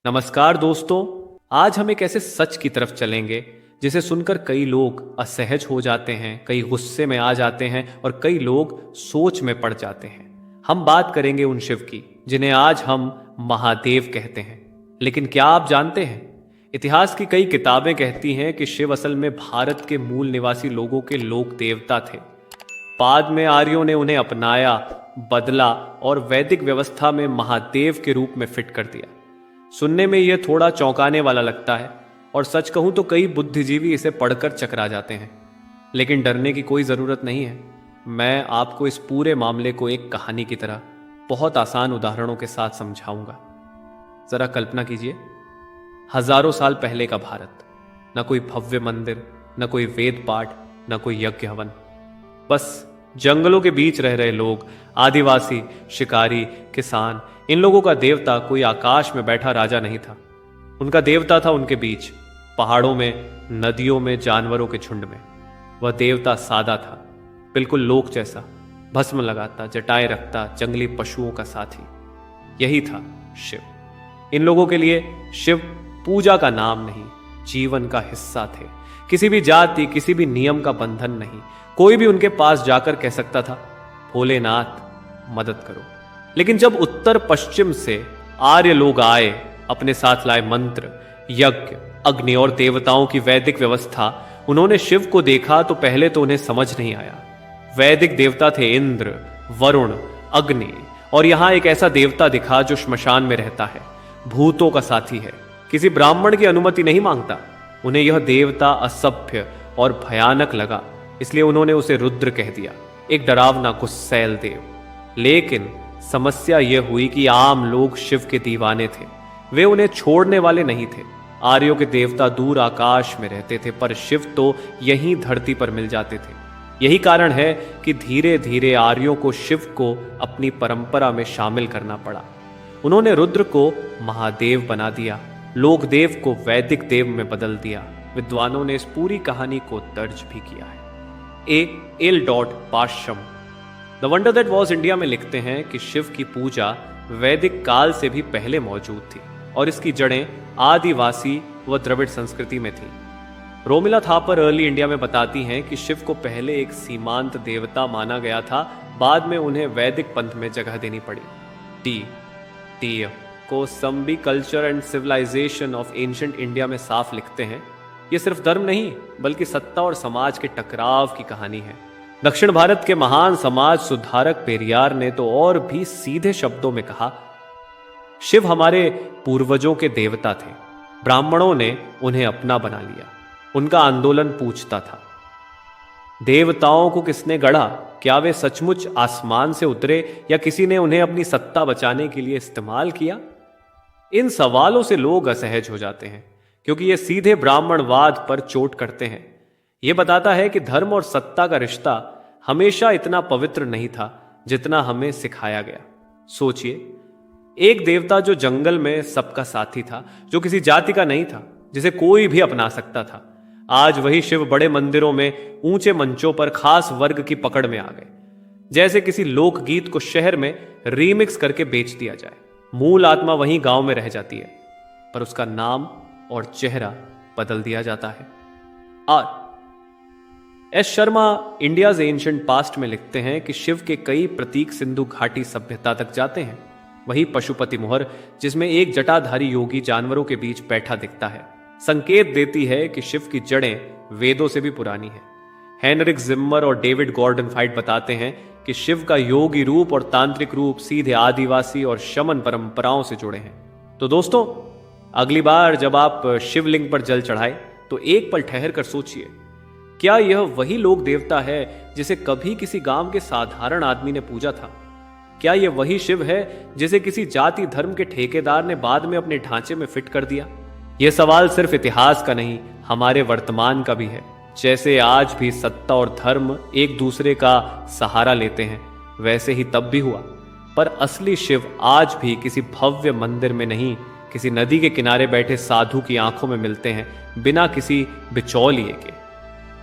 नमस्कार दोस्तों। आज हम एक ऐसे सच की तरफ चलेंगे जिसे सुनकर कई लोग असहज हो जाते हैं, कई गुस्से में आ जाते हैं और कई लोग सोच में पड़ जाते हैं। हम बात करेंगे उन शिव की जिन्हें आज हम महादेव कहते हैं। लेकिन क्या आप जानते हैं, इतिहास की कई किताबें कहती हैं कि शिव असल में भारत के मूल निवासी लोगों के लोक देवता थे। बाद में आर्यों ने उन्हें अपनाया, बदला और वैदिक व्यवस्था में महादेव के रूप में फिट कर दिया। सुनने में यह थोड़ा चौंकाने वाला लगता है और सच कहूं तो कई बुद्धिजीवी इसे पढ़कर चकरा जाते हैं। लेकिन डरने की कोई ज़रूरत नहीं है। मैं आपको इस पूरे मामले को एक कहानी की तरह बहुत आसान उदाहरणों के साथ समझाऊंगा। ज़रा कल्पना कीजिए, हजारों साल पहले का भारत। न कोई भव्य मंदिर, न कोई वेद पाठ, न कोई यज्ञ हवन। बस जंगलों के बीच रह रहे लोग, आदिवासी, शिकारी, किसान। इन लोगों का देवता कोई आकाश में बैठा राजा नहीं था। उनका देवता था उनके बीच, पहाड़ों में, नदियों में, जानवरों के झुंड में। वह देवता सादा था, बिल्कुल लोक जैसा, भस्म लगाता, जटाएं रखता, जंगली पशुओं का साथी। यही था शिव। इन लोगों के लिए शिव पूजा का नाम नहीं, जीवन का हिस्सा थे। किसी भी जाति, किसी भी नियम का बंधन नहीं। कोई भी उनके पास जाकर कह सकता था, भोलेनाथ मदद करो। लेकिन जब उत्तर पश्चिम से आर्य लोग आए, अपने साथ लाए मंत्र, यज्ञ, अग्नि और देवताओं की वैदिक व्यवस्था, उन्होंने शिव को देखा तो पहले तो उन्हें समझ नहीं आया। वैदिक देवता थे इंद्र, वरुण, अग्नि, और यहां एक ऐसा देवता दिखा जो श्मशान में रहता है, भूतों का साथी है, किसी ब्राह्मण की अनुमति नहीं मांगता। उन्हें यह देवता असभ्य और भयानक लगा, इसलिए उन्होंने उसे रुद्र कह दिया, एक डरावना गुस्सैल देव। लेकिन समस्या यह हुई कि आम लोग शिव के दीवाने थे। वे उन्हें छोड़ने वाले नहीं थे। आर्यों के देवता दूर आकाश में रहते थे, पर शिव तो यहीं धरती पर मिल जाते थे। यही कारण है कि धीरे धीरे आर्यों को शिव को अपनी परंपरा में शामिल करना पड़ा। उन्होंने रुद्र को महादेव बना दिया, लोकदेव को वैदिक देव में बदल दिया। विद्वानों ने इस पूरी कहानी को दर्ज भी किया है। L Basham the wonder that was India में लिखते हैं कि शिव की पूजा वैदिक काल से भी पहले मौजूद थी और इसकी जड़ें आदिवासी व द्रविड़ संस्कृति में थी। रोमिला थापर अर्ली इंडिया में बताती हैं कि शिव को पहले एक सीमांत देवता माना गया था, बाद में उन्हें वैदिक पंथ में जगह देनी पड़ी। D Kosambi culture and civilisation of ancient India में साफ लिखते हैं, यह सिर्फ धर्म नहीं बल्कि सत्ता और समाज के टकराव की कहानी है। दक्षिण भारत के महान समाज सुधारक पेरियार ने तो और भी सीधे शब्दों में कहा, शिव हमारे पूर्वजों के देवता थे, ब्राह्मणों ने उन्हें अपना बना लिया। उनका आंदोलन पूछता था, देवताओं को किसने गढ़ा? क्या वे सचमुच आसमान से उतरे या किसी ने उन्हें अपनी सत्ता बचाने के लिए इस्तेमाल किया? इन सवालों से लोग असहज हो जाते हैं क्योंकि ये सीधे ब्राह्मणवाद पर चोट करते हैं। यह बताता है कि धर्म और सत्ता का रिश्ता हमेशा इतना पवित्र नहीं था जितना हमें सिखाया गया। सोचिए, एक देवता जो जंगल में सबका साथी था, जो किसी जाति का नहीं था, जिसे कोई भी अपना सकता था। आज वही शिव बड़े मंदिरों में, ऊंचे मंचों पर खास वर्ग की पकड़ में आ गए, जैसे किसी लोकगीत को शहर में रीमिक्स करके बेच दिया जाए। मूल आत्मा वहीं गांव में रह जाती है, पर उसका नाम और चेहरा बदल दिया जाता है। और S Sharma India's ancient past में लिखते हैं कि शिव के कई प्रतीक सिंधु घाटी सभ्यता तक जाते हैं। वही पशुपति मोहर, जिसमें एक जटाधारी योगी जानवरों के बीच बैठा दिखता है, संकेत देती है कि शिव की जड़ें वेदों से भी पुरानी है। हेनरिक जिम्मर और डेविड गॉर्डन फाइट बताते हैं कि शिव का योगी रूप और तांत्रिक रूप सीधे आदिवासी और शमन परंपराओं से जुड़े हैं। तो दोस्तों, अगली बार जब आप शिवलिंग पर जल चढ़ाए तो एक पल ठहर कर सोचिए, क्या यह वही लोक देवता है जिसे कभी किसी गांव के साधारण आदमी ने पूजा था? क्या यह वही शिव है जिसे किसी जाति धर्म के ठेकेदार ने बाद में अपने ढांचे में फिट कर दिया? यह सवाल सिर्फ इतिहास का नहीं, हमारे वर्तमान का भी है। जैसे आज भी सत्ता और धर्म एक दूसरे का सहारा लेते हैं, वैसे ही तब भी हुआ। पर असली शिव आज भी किसी भव्य मंदिर में नहीं, किसी नदी के किनारे बैठे साधु की आंखों में मिलते हैं, बिना किसी बिचौलिए के।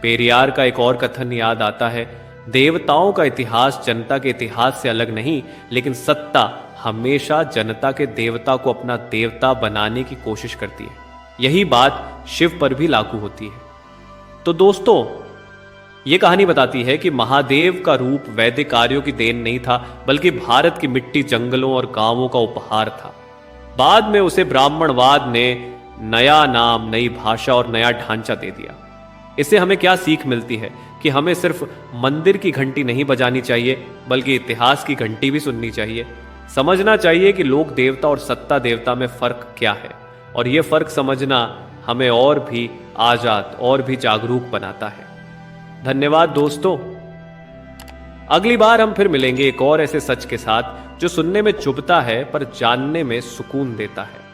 पेरियार का एक और कथन याद आता है, देवताओं का इतिहास जनता के इतिहास से अलग नहीं, लेकिन सत्ता हमेशा जनता के देवता को अपना देवता बनाने की कोशिश करती है। यही बात शिव पर भी लागू होती है। तो दोस्तों, यह कहानी बताती है कि महादेव का रूप वैदिक कार्यों की देन नहीं था, बल्कि भारत की मिट्टी, जंगलों और गांवों का उपहार था। बाद में उसे ब्राह्मणवाद ने नया नाम, नई भाषा और नया ढांचा दे दिया। इससे हमें क्या सीख मिलती है कि हमें सिर्फ मंदिर की घंटी नहीं बजानी चाहिए, बल्कि इतिहास की घंटी भी सुननी चाहिए। समझना चाहिए कि लोक देवता और सत्ता देवता में फर्क क्या है, और यह फर्क समझना हमें और भी आजाद और भी जागरूक बनाता है। धन्यवाद दोस्तों। अगली बार हम फिर मिलेंगे एक और ऐसे सच के साथ जो सुनने में चुभता है पर जानने में सुकून देता है।